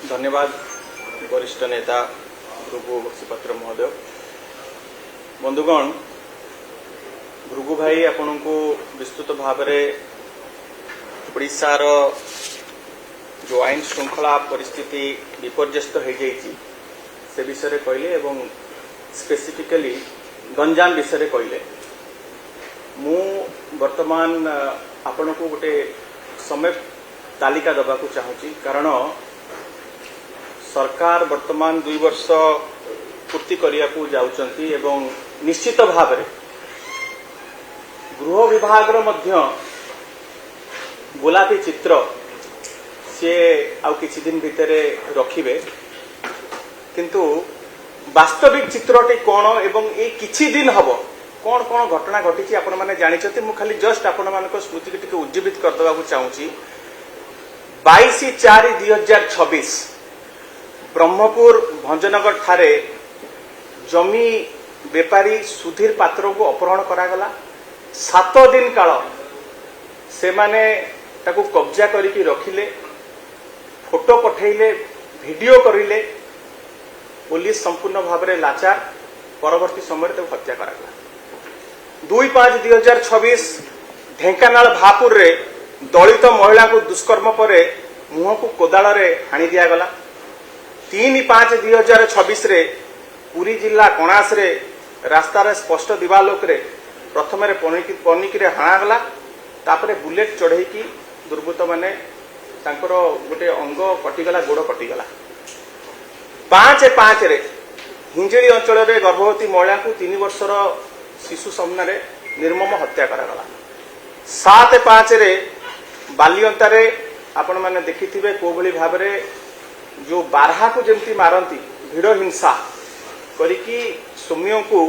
धन्यवाद वरिष्ठ नेता भृगु बक्सीपात्र महोदय। बंधुगण, भृगु भाई आपण को विस्तृत भाव में ओडिशार जो आईन श्रृंखला परिस्थिति विपर्यस्त हो जाइए से विषय कहले एवं स्पेसिफिकली गंजाम विषय कहले। मु वर्तमान आपण को गोटे समय तालिका दबा को चाहूँगी, कारण सरकार वर्तमान 2 वर्ष पूर्ति करिया को जाउचंती एवं निश्चित भाव में गृह विभाग रो मध्य गोलापी चित्र सी आउ किछि दिन भितरे रखिबे, किंतु वास्तविक चित्रटी कौन एवं ये किछि दिन हबो कौन कौन घटना घटी आपण माने जानिछथि। मु खाली जस्ट आपण मानको स्मृति के टिके उज्जीवित कर देबा को चाहूँगी। 22/4/2026 ब्रह्मपुर भंजनगर ठारे जमी बेपारी सुधीर पात्र को अपहरण करागला। 7 दिन काल से माने ताकू कब्जा करिकी रखिले, फोटो पठेले, वीडियो करिले। पुलिस संपूर्ण भाव में लाचार, परवर्ती समय ताकू हत्या करागला। 2/5/2026 ढेंकानाल भापुर रे दलित महिला को दुष्कर्म पर मुह को कोदाल रे हाणी दिया गला। 3/5/2026 रे पुरी जिला कणास रे रास्ता रे स्पष्ट दिवालोक रे प्रथम पनिकी रे हाणा गला, तापरे बुलेट चढ़ई की दुर्बृत्त माने तांकर गोटे अंग कटिगला, गोड़ कटिगला। 5/5 रे हिंजिली अंचल रे गर्भवती महिला को 3 वर्षर शिशु सामने निर्मम हत्या करागला। 7/5 रे बालियंता रे आपण माने देखिथिबे को भली भाव रे जो बारहा को जेमती मारंती भिड़ हिंसा करिकी सौम्य को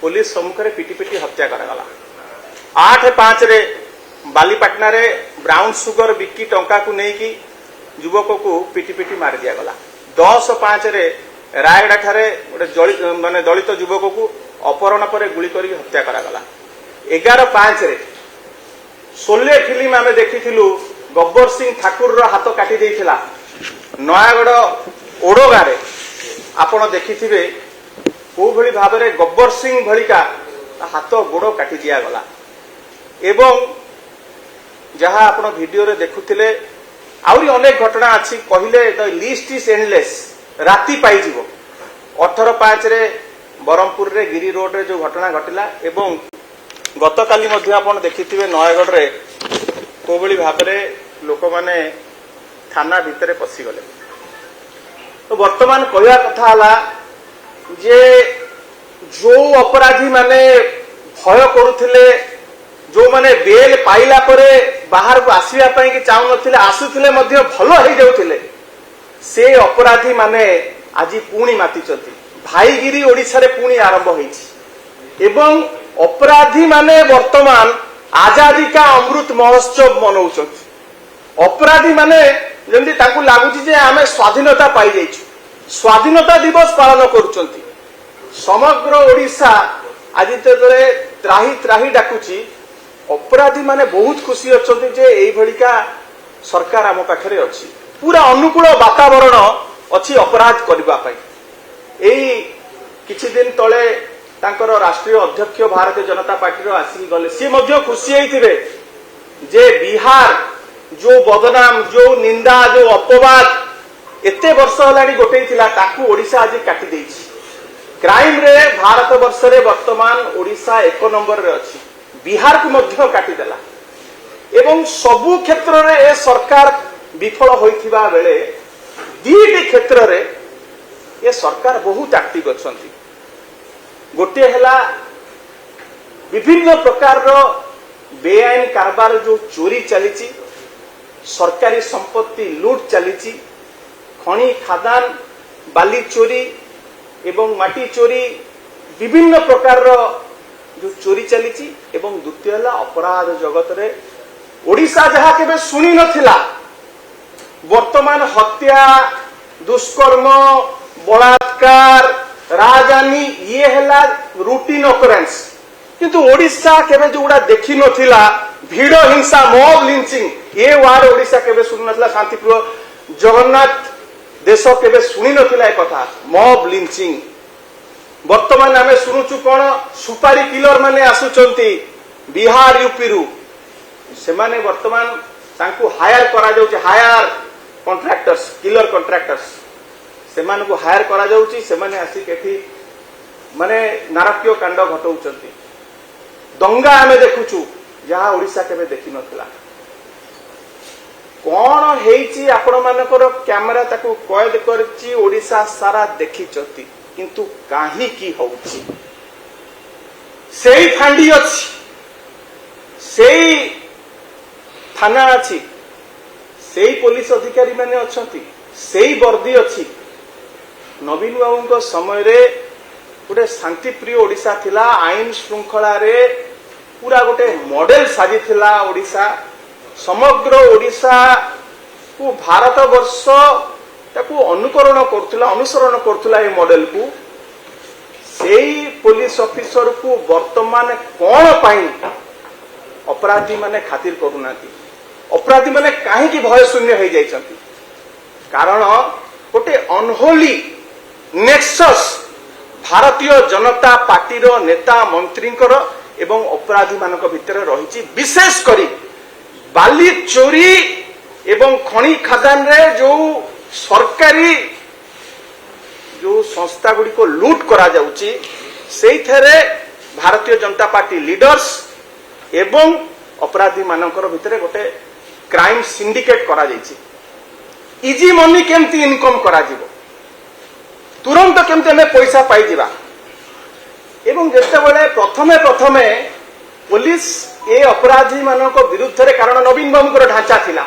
पुलिस सम्मुख में पिटी पिटी हत्या करागला। 8/5 रे बालीपाटना रे ब्राउन सुगर बिकी टंका को नेकी युवक को पिटी पिटी मार दिया गला। 10/5 रे रायगढ़ ठारे गोटे माने दलित युवक को अपहरण पर गुली करी हत्या करागला। 11/5 रे सोले फिल्म आमे देखिथिलु गब्बर सिंह ठाकुर रो हाथ काटी देइथिला। नयागढ़ ओडोगा रे आपण देखिथिबे को भली भाव रे गब्बर सिंह भलिका हाथ गोड़ काटी दिया गला। एवं जहां आपण वीडियो रे देखुथिले आउरी अनेक घटना अछि, कहिले द लिस्ट इज एंडलेस, राति पाई जीवो। 18/5 रे बरमपुर रे गिरी रोड रे जो घटना घटिला एवं गतकाली मध्य आपण देखिथिबे नयागढ़ रे को भली भाव रे लोक माने थाना भितरे पसी गले। तो वर्तमान कहया कथा हला जे जो अपराधी माने भय करुथिले, जो माने बेल पाइला परे बाहर को आसीबा पई कि चाहू नथिले, आसुथिले मध्य भलो हे जाउथिले, से अपराधी माने आजी पुणी मातिचंती। भाईगिरी ओडिसा रे पुणी आरंभ होईछि एवं अपराधी माने वर्तमान आजादी का अमृत महोत्सव मनाउछंती। अपराधी माने जेमती ताकू लागुची जे आमे स्वाधीनता पाई जाइछु, स्वाधीनता दिवस पालन करूचंती। समग्र ओडिसा आज तेरे त्राही त्राही डाकुची। अपराधी माने बहुत खुशी अछंती जे एई भलिका सरकार आम पाखरे अछि, पूरा अनुकूल वातावरण अछि अपराध करबा पई। एई किछि दिन तळे तांकर राष्ट्रीय अध्यक्ष भारतीय जनता पार्टी आसी गले, सी मध्य खुशी होइथिबे जे बिहार जो बदनाम, जो निंदा, जो अपवाद एते वर्ष हलानी गोटे थिला ताकू ओडिशा आज काटी देइछि। क्राइम रे भारत वर्ष रे वर्तमान ओडिशा 1 नंबर रे अछि, बिहार को मध्य काटी देला। एवं सबु क्षेत्र रे ए सरकार विफल होइथिबा बेले 2टी क्षेत्र रे ए सरकार बहुत एक्टिव अछंती। गोटे हला विभिन्न प्रकार रो बेआईन कारबार जो चोरी चलीची, सरकारी संपत्ति लूट चलीची, खणी खादान बाली चोरी एवं माटी चोरी विभिन्न प्रकार रो जो चोरी चलीची। एवं द्वितीय हला अपराध जगत रे ओडिशा जहा केबे सुनी नथिला वर्तमान हत्या, दुष्कर्म, बलात्कार, राजधानी ये हला रूटीन ऑकरेंस। किंतु ओडिशा केबे जोड़ा देखि नथिला भिड़ हिंसा, मॉब लिंचिंग, ये वार्ड ओडिशा केबे सुन नथिला। शांतिप्रिय जगन्नाथ देश केबे शुणी नथिला कथा मॉब लिंचिंग। वर्तमान आम शुणुचु कौन सुपारी किलर माने आसुचंती बिहार यूपी रु से माने वर्तमान तांको हायर करा जाउची हायर कॉन्ट्रैक्टर्स किलर कॉन्ट्रैक्टर्स से माने को हायर करा जाउची से माने आसी केथी माने नारकीय कांड घटौचंती। दंगा आमे देखुचु जहाँ ओडिशा केबे देखि नथिला। कौन हेची आपण मानकर कैमरा ताको कैद करची ओडिशा सारा देखिचती किंतु काहे की होउची सेई फांडी अछि सेई थाना अछि सेई पुलिस अधिकारी माने अछंती सेई वर्दी अछि। नवीन बाबू समय रे गोटे शांतिप्रिय ओडिशा थिला आईन श्रृंखला रे पूरा गोटे मॉडल साजी थिला ओडिशा समग्र ओडिशा को भारत वर्ष ताकू अनुकरण करथुला अनुसरण करथुला ए मॉडल को सेई पुलिस ऑफिसर को वर्तमान कौन पाई अपराधी माने खातिर करूनाती अपराधी माने काहे की भय शून्य हो जाइछंती कारण गोटे unholy nexus Bharatiya Janata party रो नेता मंत्री एवं अपराधी मानक भितर रही विशेष करी बाली चोरी एवं खनि खदान रे जो सरकारी जो संस्था गुडी को लूट करा जाउची सेई there Bharatiya Janata party leaders एवं अपराधी मानकर भितर गोटे क्राइम सिंडिकेट करा जाइछि। इजी मनी केमती इनकम करा जिवो तुरंत केमती हमें पैसा पाई जिबा एवं जेतेबेले प्रथमे प्रथमे पुलिस ए अपराधी मानक विरुद्ध रे कारण नवीन बाबूर ढांचा थिला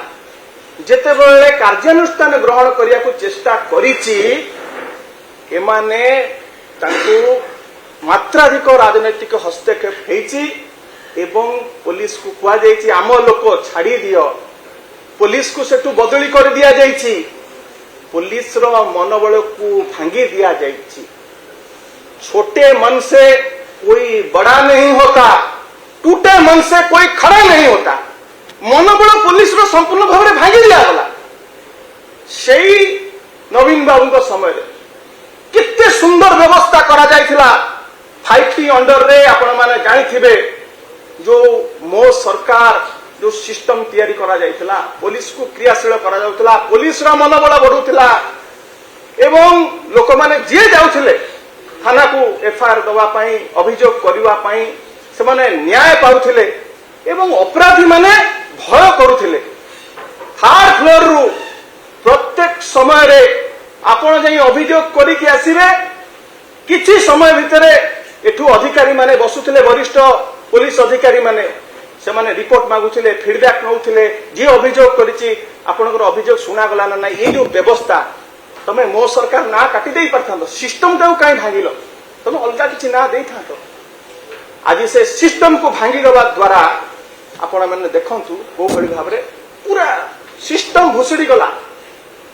जेतेबेले कार्यानुष्ठान ग्रहण करिया को चेष्टा करिछि एमाने तांको मात्राधिक राजनैतिक हस्तक्षेप हेछि एवं पुलिस को कुआ जाइछि आम लोक छाड़ी दियो पुलिस को सेटू बदली कर दिया जाइछि पुलिस रो मनोबल को भांगी दिया जाइछि। छोटे मन से कोई बड़ा नहीं होता टूटे मन से कोई खड़ा नहीं होता मनोबल पुलिस रो संपूर्ण भाव में भांगी दिया गला। सेई नवीन बाबू समय कितने सुंदर व्यवस्था करा जाइथिला 5T अंडर रे आपण माने जानिथिबे जो मो सरकार जो सिस्टम तैयारी करा जाइथिला पुलिस को क्रियाशील करा जाउथिला पुलिस रो मनोबल बढ़ुथिला एवं लोक माने जे जाउथिले थाना को एफआईआर दवा पाई अभियोग करबा पाई से माने न्याय पाउथिले एवं अपराधी माने भय करुथिले। थर्ड फ्लोर रु प्रत्येक समय रे आपण जाई अभियोग करी के आसीबे किछि समय भितरे एठू अधिकारी माने बसुथिले वरिष्ठ पुलिस अधिकारी माने से माने रिपोर्ट मागुथिले फीडबैक नउथिले जे अभियोग करिछि आपनकर अभियोग सुना गला ना ये जो व्यवस्था तमे मो सरकार ना काटी देई परथांतो सिस्टम टाउ काई भांगिलो तमे अलगा किछि ना देई थांतो आज से सिस्टम को भांगी दबा द्वारा आपण माने देखंतु को बड़ी भाबरे पूरा सिस्टम भुसड़ी गला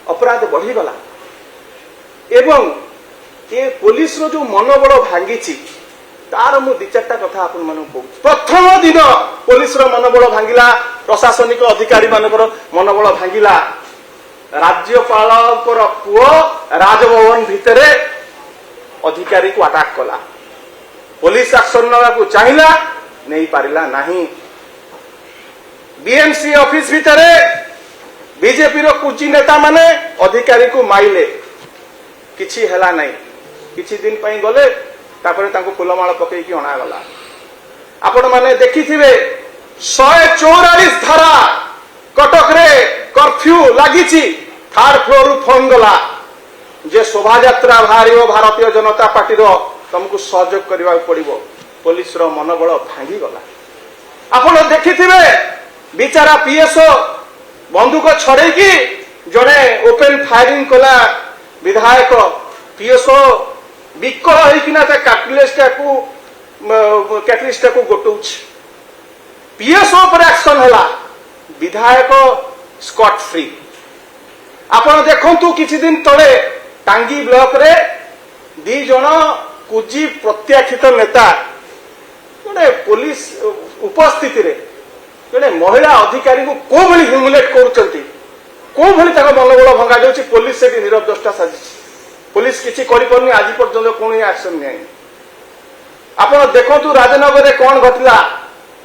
अपराध बढ़ी गला एवं ये पुलिस रो जो मनोबल भांगी तार मु दि चारटा कथा आपण मानू कहूँ। प्रथम दिन पुलिस रो मनोबल भांगिला प्रशासनिक अधिकारी मानकर मनोबल भांगिला राज्यपाल पुओ राजभवन भितरे अधिकारी को अटैक कला पुलिस एक्शन नवा को चाहिला नहीं पारिला नहीं। बीएमसी ऑफिस भितरे बीजेपी रो कुची नेता माने अधिकारी को माइले किछि हेला नहीं किछि दिन पई गले तापर तांको फुलमाळ पकई की अणा गला। आपण माने देखिथिबे 144 धारा कटक रे कर्फ्यू लागिछि थर्ड फ्लोर रु फोन गला जे शोभा यात्रा बाहरियो भारतीय जनता पार्टी रो तुमको सहयोग करबा पड़िबो पुलिस रो मनोबल भांगी गला। आपण देखिथिबे बिचारा पीएसओ बंदूक छड़े की जड़े ओपन फायरिंग कला विधायक पीएसओ विकल होइकिना कैटलिस्ट को गोटौछ पीएसओ पर एक्शन होला विधायक स्कॉट फ्री। आपण देखंतु किछि दिन तळे टांगी ब्लॉक रे 2 जण कुजी प्रत्याखित नेता गोटे पुलिस उपस्थिति रे जड़े महिला अधिकारी को को भली ह्यूमिलेट करूचंती କୋଉ ଭଳି ତାଙ୍କ ମନୋବଳ ଭଙ୍ଗା ଯାଉଛି। ପୋଲିସ ସେଠି ନିରବ ଦୃଷ୍ଟା ସାଜିଛି, ପୋଲିସ କିଛି କରିପାରୁନି, ଆଜି ପର୍ଯ୍ୟନ୍ତ କୌଣସି ଆକ୍ସନ ନିଆନି। ଆପଣ ଦେଖନ୍ତୁ ରାଜନଗରରେ କଣ ଘଟିଲା,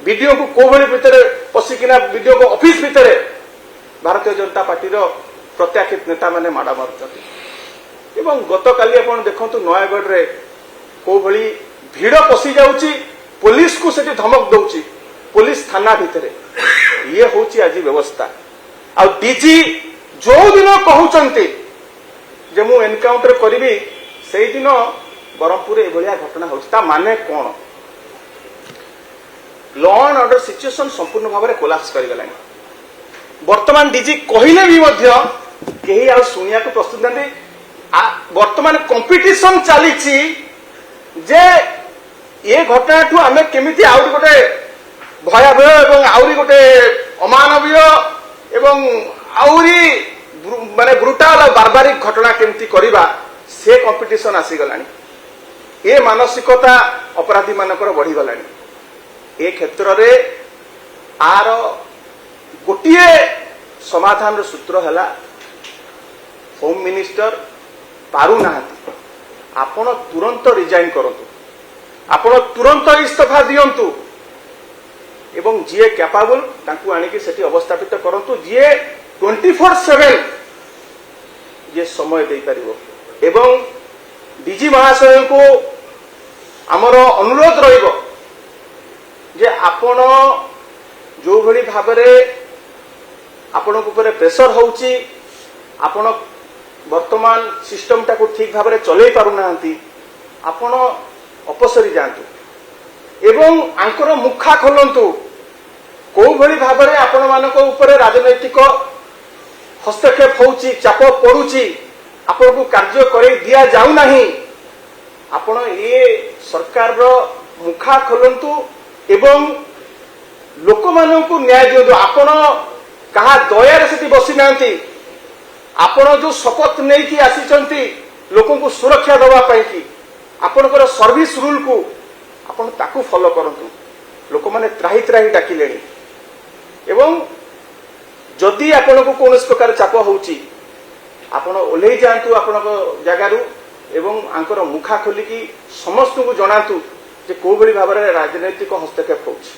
ବିଡିଓକୁ କୋଭଳି ଭିତରେ ପଶିକିନା ବିଡିଓ ଅଫିସ ଭିତରେ ଭାରତୀୟ ଜନତା ପାର୍ଟିର ପ୍ରତ୍ୟାଖିତ ନେତାମାନେ ମାଡ଼ ମାରୁଛନ୍ତି। ଏବଂ ଗତକାଲି ଆପଣ ଦେଖନ୍ତୁ ନୟାଗଡ଼ରେ କୋଭଳି ଭିଡ଼ ପଶି ଯାଉଛି, ପୋଲିସକୁ ସେଠି ଧମକ ଦଉଛି, ପୋଲିସ ଥାନା ଭିତରେ। ଇଏ ହଉଛି ଆଜି ବ୍ୟବସ୍ଥା। ଆଉ ଡିଜି ଯୋଉଦିନ କହୁଛନ୍ତି ଯେ ମୁଁ ଏନକାଉଣ୍ଟର କରିବି, ସେଇଦିନ ବ୍ରହ୍ମପୁରରେ ଏଭଳିଆ ଘଟଣା ହଉଛି। ତା ମାନେ କଣ? ଲ ଆଣ୍ଡ ଅର୍ଡର ସିଚୁଏସନ ସମ୍ପୂର୍ଣ୍ଣ ଭାବରେ କୋଲାପ୍ସ କରିଗଲାଣି। ବର୍ତ୍ତମାନ ଡିଜି କହିଲେ ବି ମଧ୍ୟ କେହି ଆଉ ଶୁଣିବାକୁ ପ୍ରସ୍ତୁତ ନାହାନ୍ତି। ବର୍ତ୍ତମାନ କମ୍ପିଟିସନ ଚାଲିଛି ଯେ ଏ ଘଟଣାଠୁ ଆମେ କେମିତି ଆହୁରି ଗୋଟେ ଭୟାବହ ଏବଂ ଆହୁରି ଗୋଟେ ଅମାନବୀୟ ଏବଂ ଆହୁରି ମାନେ ବ୍ରୁଟାଲ ବାରବାରିକ ଘଟଣା କେମିତି କରିବା, ସେ କମ୍ପିଟିସନ ଆସିଗଲାଣି। ଏ ମାନସିକତା ଅପରାଧୀ ମାନଙ୍କର ବଢିଗଲାଣି। ଏ କ୍ଷେତ୍ରରେ ଆର ଗୋଟିଏ ସମାଧାନର ସୂତ୍ର ହେଲା ହୋମ ମିନିଷ୍ଟର ପାରୁନାହାନ୍ତି, ଆପଣ ତୁରନ୍ତ ରିଜାଇନ କରନ୍ତୁ, ଆପଣ ତୁରନ୍ତ ଇସ୍ତଫା ଦିଅନ୍ତୁ ଏବଂ ଯିଏ କ୍ୟାପାବୁଲ ତାଙ୍କୁ ଆଣିକି ସେଠି ଅବସ୍ଥାପିତ କରନ୍ତୁ, ଯିଏ 24/7 ଯିଏ ସମୟ ଦେଇପାରିବ। ଏବଂ ଡିଜି ମହାଶୟଙ୍କୁ ଆମର ଅନୁରୋଧ ରହିବ ଯେ ଆପଣ ଯୋଉଭଳି ଭାବରେ ଆପଣଙ୍କ ଉପରେ ପ୍ରେସର ହଉଛି, ଆପଣ ବର୍ତ୍ତମାନ ସିଷ୍ଟମଟାକୁ ଠିକ ଭାବରେ ଚଲେଇ ପାରୁନାହାନ୍ତି, ଆପଣ ଅପସରି ଯାଆନ୍ତୁ ଏବଂ ଆଙ୍କର ମୁଖା ଖୋଲନ୍ତୁ। କୋଉଭଳି ଭାବରେ ଆପଣମାନଙ୍କ ଉପରେ ରାଜନୈତିକ ହସ୍ତକ୍ଷେପ ହଉଛି, ଚାପ ପଡୁଛି, ଆପଣଙ୍କୁ କାର୍ଯ୍ୟ କରେଇ ଦିଆଯାଉନାହିଁ। ଆପଣ ଏ ସରକାରର ମୁଖା ଖୋଲନ୍ତୁ ଏବଂ ଲୋକମାନଙ୍କୁ ନ୍ୟାୟ ଦିଅନ୍ତୁ। ଆପଣ କାହା ଦୟାରେ ସେଠି ବସି ନାହାନ୍ତି। ଆପଣ ଯୋଉ ଶପଥ ନେଇକି ଆସିଛନ୍ତି ଲୋକଙ୍କୁ ସୁରକ୍ଷା ଦେବା ପାଇଁ କି, ଆପଣଙ୍କର ସର୍ଭିସ ରୁଲକୁ ଆପଣ ତାକୁ ଫଲୋ କରନ୍ତୁ। ଲୋକମାନେ ତ୍ରାହି ତ୍ରାହି ଡାକିଲେଣି ଏବଂ ଯଦି ଆପଣଙ୍କୁ କୌଣସି ପ୍ରକାର ଚାପ ହଉଛି, ଆପଣ ଓହ୍ଲେଇ ଯାଆନ୍ତୁ ଆପଣଙ୍କ ଜାଗାରୁ ଏବଂ ଆଙ୍କର ମୁଖା ଖୋଲିକି ସମସ୍ତଙ୍କୁ ଜଣାନ୍ତୁ ଯେ କୋଉଭଳି ଭାବରେ ରାଜନୈତିକ ହସ୍ତକ୍ଷେପ ହଉଛି।